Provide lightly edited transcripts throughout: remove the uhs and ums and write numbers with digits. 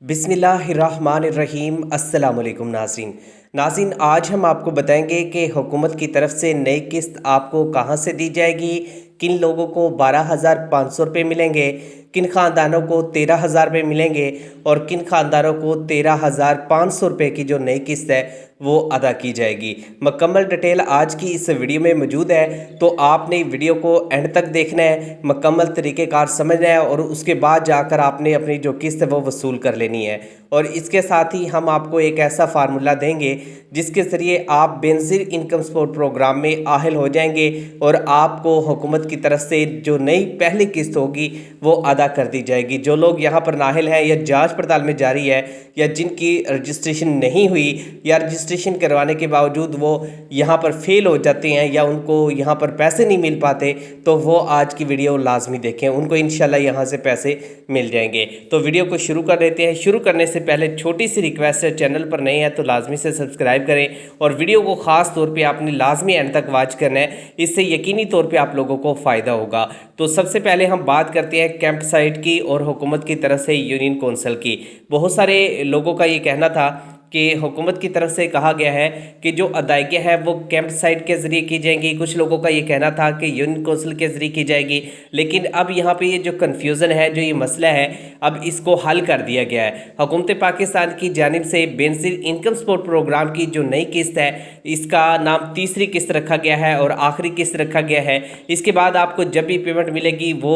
बिस्मिल्लाहिर्रहमानिर्रहीम। अस्सलाम वालेकुम नाज़रीन, आज हम आपको बताएंगे कि हुकूमत की तरफ से नई किस्त आपको कहां से दी जाएगी, किन लोगों को 12,500 रुपये मिलेंगे, किन ख़ानदानों को 13,000 रुपये मिलेंगे और किन ख़ानदानों को 13,500 रुपये की जो नई किस्त है वो अदा की जाएगी। मुकम्मल डिटेल आज की इस वीडियो में मौजूद है, तो आपने वीडियो को एंड तक देखना है, मुकम्मल तरीक़ेकार समझना है और उसके बाद जाकर आपने अपनी जो किस्त है वो वसूल कर लेनी है। और इसके साथ ही हम आपको एक ऐसा फार्मूला देंगे जिसके ज़रिए आप बेनज़ीर इनकम सपोर्ट प्रोग्राम में आहिल हो जाएंगे और आपको हुकूमत की तरफ से जो नई पहली किस्त होगी वो अदा कर दी जाएगी। जो लोग यहाँ पर नाहिल हैं या जांच पड़ताल में जारी है या जिनकी रजिस्ट्रेशन नहीं हुई या रजिस्ट्रेशन करवाने के बावजूद वो यहाँ पर फेल हो जाते हैं या उनको यहाँ पर पैसे नहीं मिल पाते, तो वो आज की वीडियो लाजमी देखें, उनको इंशाल्लाह यहाँ से पैसे मिल जाएंगे। तो वीडियो को शुरू कर देते हैं। शुरू करने से पहले छोटी सी रिक्वेस्ट है, चैनल पर नए हैं तो लाजमी से सब्सक्राइब करें और वीडियो को ख़ास तौर पे आपने लाजमी एंड तक वॉच करना है, इससे यकीनी तौर पे आप लोगों को फ़ायदा होगा। तो सबसे पहले हम बात करते हैं कैंप साइट की और हुकूमत की तरफ से यूनियन कौंसिल की। बहुत सारे लोगों का ये कहना था कि हुकूमत की तरफ से कहा गया है कि जो अदायगियाँ हैं वो कैंप साइट के ज़रिए की जाएंगी। कुछ लोगों का ये कहना था कि यूनियन कौंसिल के ज़रिए की जाएगी, लेकिन अब यहाँ पे ये जो कन्फ्यूज़न है, जो ये मसला है, अब इसको हल कर दिया गया है। हुकूमत पाकिस्तान की जानिब से बेनज़ीर इनकम सपोर्ट प्रोग्राम की जो नई किस्त है इसका नाम तीसरी किस्त रखा गया है और आखिरी किस्त रखा गया है। इसके बाद आपको जब भी पेमेंट मिलेगी वो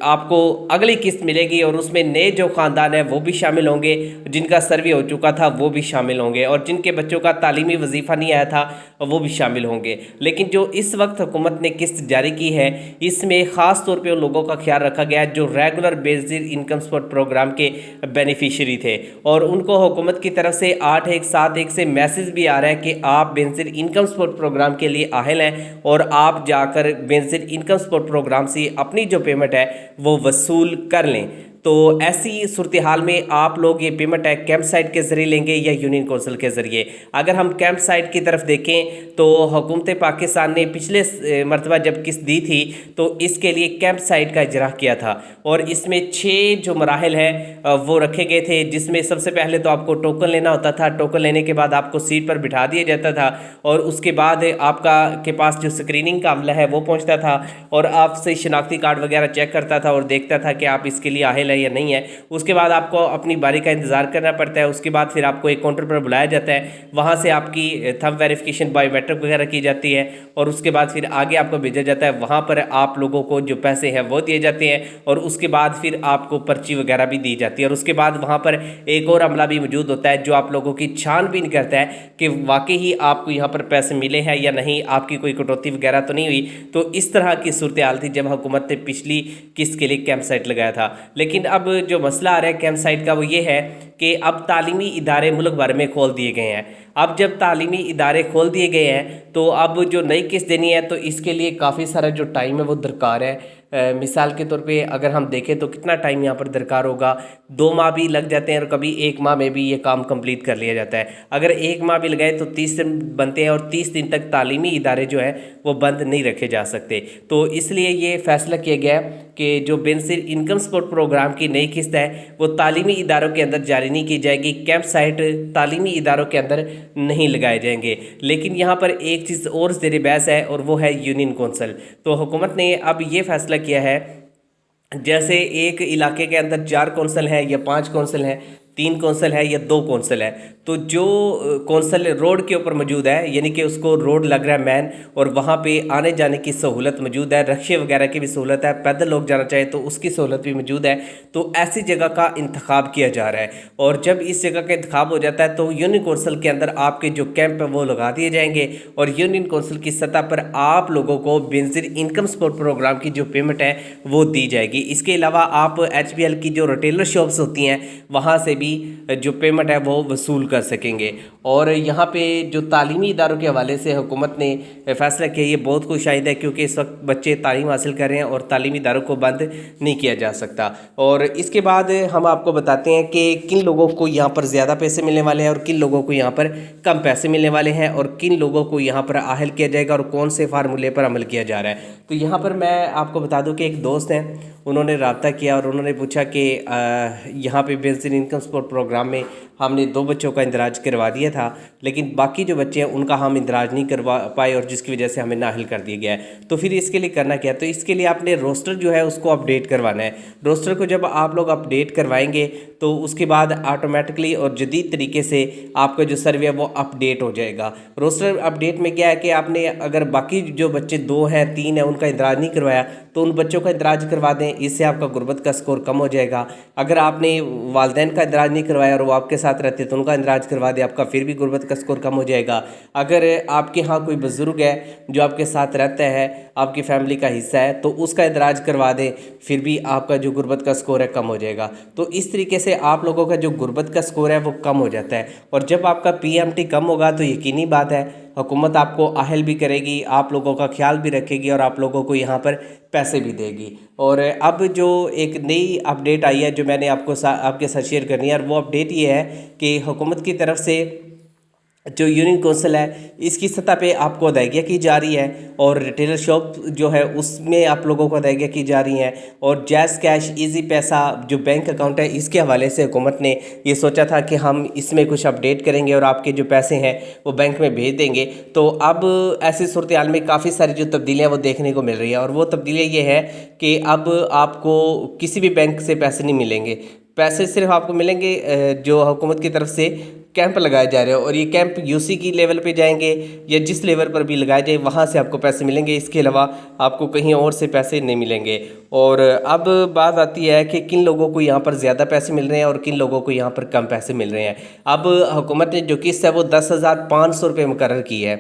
आपको अगली किस्त मिलेगी और उसमें नए जो ख़ानदान है वो भी शामिल होंगे, जिनका सर्वे हो चुका था वो भी शामिल होंगे और जिनके बच्चों का तालीमी वजीफ़ा नहीं आया था वो भी शामिल होंगे। लेकिन जो इस वक्त हुकूमत ने किस्त जारी की है इसमें ख़ास तौर पे उन लोगों का ख्याल रखा गया है जो regular Benazir income support program के बेनिफिशरी थे और उनको हुकूमत की तरफ से 8/1/7/1 से मैसेज भी आ रहा है कि आप बेनज़ीर इनकम सपोर्ट प्रोग्राम के लिए आहिल हैं और आप जाकर बेनज़ीर इनकम सपोर्ट प्रोग्राम से अपनी जो पेमेंट है वो वसूल कर लें। तो ऐसी सूरत हाल में आप लोग ये पेमेंट है कैंप साइट के ज़रिए लेंगे या यूनियन कौंसिल के ज़रिए। अगर हम कैंप साइट की तरफ देखें तो हुकूमत पाकिस्तान ने पिछले मरतबा जब किस्त दी थी तो इसके लिए कैंप साइट का इजरा किया था और इसमें 6 जो मराहल हैं वो रखे गए थे, जिसमें सबसे पहले तो आपको टोकन लेना होता था। टोकन लेने के बाद आपको सीट पर बिठा दिया जाता था और उसके बाद आपका के पास जो स्क्रीनिंग का अमला है वो पहुँचता था और आपसे शनाख्ती कार्ड वगैरह चेक करता था और देखता था कि आप इसके लिए आहिल है या नहीं है। उसके बाद आपको अपनी बारी का इंतज़ार करना पड़ता है। उसके बाद फिर आपको एक काउंटर पर बुलाया जाता है, वहाँ से आपकी थंब वेरिफिकेशन बायोमेट्रिक वगैरह की जाती है और उसके बाद फिर आगे आपको भेजा जाता है। वहाँ पर आप लोगों को जो पैसे हैं वो दिए जाते हैं और उसके बाद फिर आपको पर्ची वगैरह भी दी जाती है और उसके बाद वहाँ पर एक और अमला भी मौजूद होता है जो आप लोगों की छानबीन करता है कि वाकई ही आपको यहाँ पर पैसे मिले हैं या नहीं, आपकी कोई कटौती वगैरह तो नहीं हुई। तो इस तरह की सूरत हाल थी जब हुकूमत ने पिछली किस्त के लिए कैंप साइट लगाया था। लेकिन अब जो मसला आ रहा है कैंप साइट का वो ये है कि अब तालीमी इदारे मुल्क भर में खोल दिए गए हैं। अब जब तालीमी इदारे खोल दिए गए हैं तो अब जो नई किस्त देनी है तो इसके लिए काफ़ी सारा जो टाइम है वो दरकार है। मिसाल के तौर पे अगर हम देखें तो कितना टाइम यहाँ पर दरकार होगा, 2 माह भी लग जाते हैं और कभी 1 माह में भी ये काम कंप्लीट कर लिया जाता है। अगर 1 माह भी लगाए तो 30 दिन बनते हैं और 30 दिन तक तालीमी इदारे जो हैं वो बंद नहीं रखे जा सकते। तो इसलिए ये फैसला किया गया कि जो बेनज़ीर इनकम सपोर्ट प्रोग्राम की नई किस्त है वो तालीमी इदारों के अंदर जारी नहीं की जाएगी, कैंप साइट तालीमी इदारों के अंदर नहीं लगाए जाएंगे। लेकिन यहाँ पर एक चीज़ और ज़ेर बहस है और वो है यूनियन कौंसिल। तो हुकूमत ने अब ये फैसला किया है, जैसे एक इलाके के अंदर 4 कौंसिल हैं या 5 कौंसिल हैं, 3 कौंसिल है या 2 कौंसिल है, तो जो कौंसिल रोड के ऊपर मौजूद है यानी कि उसको रोड लग रहा है मैन और वहाँ पे आने जाने की सहूलत मौजूद है, रक्शे वगैरह की भी सहूलत है, पैदल लोग जाना चाहे तो उसकी सहूलत भी मौजूद है, तो ऐसी जगह का इंतखाब किया जा रहा है। और जब इस जगह का इंतखाब हो जाता है तो यूनियन कौंसिल के अंदर आपके जो कैंप है वो लगा दिए जाएंगे और यूनियन कौंसिल की सतह पर आप लोगों को बेनज़ीर इनकम सपोर्ट प्रोग्राम की जो पेमेंट है वो दी जाएगी। इसके अलावा आप HBL की जो रिटेलर शॉप्स होती हैं वहाँ से भी जो पेमेंट है वो वसूल कर सकेंगे। और यहाँ पे जो तालीमी इदारों के हवाले से हुकूमत ने फ़ैसला किया, ये बहुत खुशाइद है क्योंकि इस वक्त बच्चे तालीम हासिल कर रहे हैं और तालीमी इदारों को बंद नहीं किया जा सकता। और इसके बाद हम आपको बताते हैं कि किन लोगों को यहाँ पर ज़्यादा पैसे मिलने वाले हैं और किन लोगों को यहाँ पर कम पैसे मिलने वाले हैं और किन लोगों को यहाँ पर आहिल किया जाएगा और कौन से फार्मूले पर अमल किया जा रहा है। तो यहाँ पर मैं आपको बता दूँ कि एक दोस्त हैं, उन्होंने रब्ता किया और उन्होंने पूछा कि यहाँ पे बेनज़ीर इनकम सपोर्ट प्रोग्राम में हमने 2 बच्चों का इंदराज करवा दिया था, लेकिन बाकी जो बच्चे हैं उनका हम इंदराज नहीं करवा पाए और जिसकी वजह से हमें नाअहल कर दिया गया है। तो फिर इसके लिए करना क्या है, तो इसके लिए आपने रोस्टर जो है उसको अपडेट करवाना है। रोस्टर को जब आप लोग अपडेट करवाएंगे तो उसके बाद ऑटोमेटिकली और जदीद तरीके से आपका जो सर्वे है वो अपडेट हो जाएगा। रोस्टर अपडेट में क्या है कि आपने अगर बाकी जो बच्चे 2 हैं 3 हैं उनका इंदराज नहीं करवाया तो उन बच्चों का इंदराज करवा दें, इससे आपका गुर्बत का स्कोर कम हो जाएगा। अगर आपने वालिदैन का इंदराज नहीं करवाया और वो आपके साथ रहते तो उनका इंदराज करवा दें, आपका फिर भी गुर्बत का स्कोर कम हो जाएगा। अगर आपके यहाँ कोई बुज़ुर्ग है जो आपके साथ रहता है, आपकी फैमिली का हिस्सा है, तो उसका इंदराज करवा दें, फिर भी आपका जो गुर्बत का स्कोर है कम हो जाएगा। तो इस तरीके से आप लोगों का जो गुर्बत का स्कोर है वो कम हो जाता है। और जब आपका PMT कम होगा तो यकीनी बात है हुकूमत आपको आहल भी करेगी, आप लोगों का ख्याल भी रखेगी और आप लोगों को यहाँ पर पैसे भी देगी। और अब जो एक नई अपडेट आई है जो मैंने आपके साथ शेयर करनी है, और वो अपडेट ये है कि हुकूमत की तरफ से जो यूनियन कौंसिल है इसकी सतह पे आपको अदायगियाँ की जा रही है और रिटेलर शॉप जो है उसमें आप लोगों को अदायगियाँ की जा रही हैं। और जैज़ कैश इजी पैसा जो बैंक अकाउंट है इसके हवाले से हुकूमत ने ये सोचा था कि हम इसमें कुछ अपडेट करेंगे और आपके जो पैसे हैं वो बैंक में भेज देंगे। तो अब ऐसी सूरत हाल में काफ़ी सारी जो तब्दीलियाँ वो देखने को मिल रही है, और वो तब्दीलियाँ ये है कि अब आपको किसी भी बैंक से पैसे नहीं मिलेंगे, पैसे सिर्फ आपको मिलेंगे जो हुकूमत की तरफ से कैंप लगाए जा रहे हैं, और ये कैंप UC की लेवल पे जाएंगे या जिस लेवल पर भी लगाए जाए वहाँ से आपको पैसे मिलेंगे, इसके अलावा आपको कहीं और से पैसे नहीं मिलेंगे। और अब बात आती है कि किन लोगों को यहाँ पर ज़्यादा पैसे मिल रहे हैं और किन लोगों को यहाँ पर कम पैसे मिल रहे हैं। अब हुकूमत ने जो किस्त है वो 10,500 रुपये मुकर्रर की है,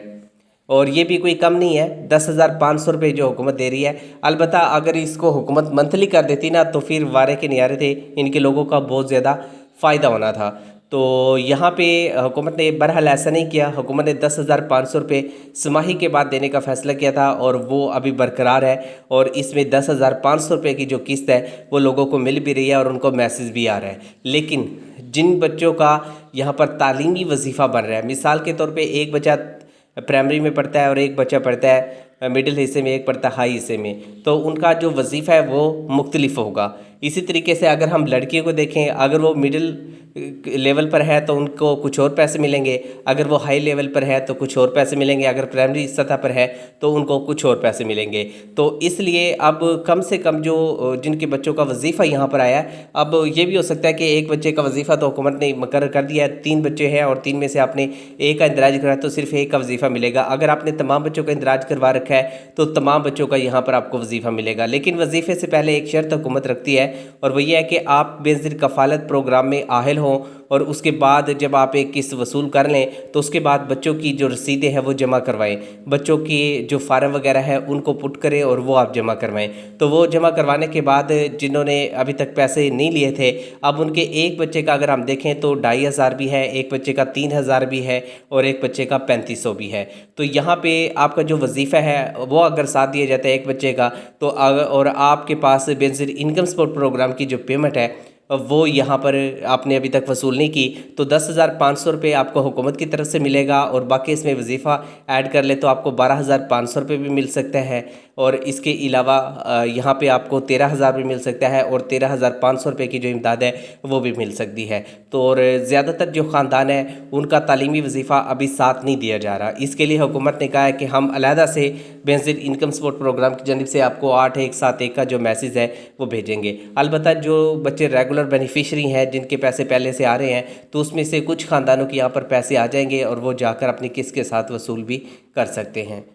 और ये भी कोई कम नहीं है, 10,500 रुपये जो हुकूमत दे रही है। अलबत्ता अगर इसको हुकूमत मंथली कर देती ना तो फिर वारे के नियारे थे, इनके लोगों का बहुत ज़्यादा फ़ायदा होना था। तो यहाँ पे हुकूमत ने बहरहाल ऐसा नहीं किया, हुकूमत ने 10,500 रुपये छमाही के बाद देने का फ़ैसला किया था और वो अभी बरकरार है। और इसमें 10,500 रुपये की जो किस्त है वो लोगों को मिल भी रही है और उनको मैसेज भी आ रहा है। लेकिन जिन बच्चों का यहाँ पर तालीमी वजीफ़ा बन रहा है, मिसाल के तौर पर एक बच्चा प्राइमरी में पढ़ता है और एक बच्चा पढ़ता है मिडिल हिस्से में, एक पढ़ता हाई हिस्से में, तो उनका जो वजीफ़ा है वो मुख्तलिफ होगा। इसी तरीके से अगर हम लड़कियों को देखें, अगर वो मिडिल लेवल पर है तो उनको कुछ और पैसे मिलेंगे, अगर वो हाई लेवल पर है तो कुछ और पैसे मिलेंगे, अगर प्राइमरी सतह पर है तो उनको कुछ और पैसे मिलेंगे। तो इसलिए अब कम से कम जो जिनके बच्चों का वजीफ़ा यहाँ पर आया है, अब ये भी हो सकता है कि एक बच्चे का वजीफ़ा तो हुकूमत ने मुकर्रर कर दिया है, 3 बच्चे हैं और 3 में से आपने एक का इंदराज कराया तो सिर्फ एक का वजीफ़ा मिलेगा। अगर आपने तमाम बच्चों का इंदराज करवा रखा है तो तमाम बच्चों का यहाँ पर आपको वजीफ़ा मिलेगा। लेकिन वजीफ़े से पहले एक शर्त हुकूमत रखती है, और वो ये है कि आप बेनज़ीर कफ़ालत प्रोग्राम में आहल हों, और उसके बाद जब आप एक किस्त वसूल कर लें तो उसके बाद बच्चों की जो रसीदें हैं वो जमा करवाएं, बच्चों की जो फार्म वगैरह है उनको पुट करें और वो आप जमा करवाएं। तो वो जमा करवाने के बाद जिन्होंने अभी तक पैसे नहीं लिए थे, अब उनके एक बच्चे का अगर हम देखें तो 2,500 भी है, एक बच्चे का 3,000 भी है और एक बच्चे का 3,500 भी है। तो यहाँ पे आपका जो वजीफ़ा है वो अगर साथ दिया जाता है एक बच्चे का, तो और आपके पास बेनज़ीर इनकम सपोर्ट प्रोग्राम की जो पेमेंट है वो यहाँ पर आपने अभी तक वसूल नहीं की, तो 10,500 रुपये आपको हुकूमत की तरफ से मिलेगा, और बाकी इसमें वजीफ़ा ऐड कर ले तो आपको 12,500 रुपये भी मिल सकता है। और इसके अलावा यहाँ पे आपको 13,000 भी मिल सकता है, और 13,500 रुपये की जो इमदाद है वो भी मिल सकती है। तो और ज़्यादातर जो ख़ानदान है उनका तालीमी वजीफ़ा अभी साथ नहीं दिया जा रहा। इसके लिए हुकूमत ने कहा है कि हम अलहदा से बेनज़ीर इनकम सपोर्ट प्रोग्राम की जानिब से आपको 8,171 का जो मैसेज है वो भेजेंगे। अलबत्ता जो बच्चे रेगुलर बेनिफिशरी हैं जिनके पैसे पहले से आ रहे हैं, तो उसमें से कुछ ख़ानदानों के यहाँ पर पैसे आ जाएंगे और वो जाकर अपनी किस्त के साथ वसूल भी कर सकते हैं।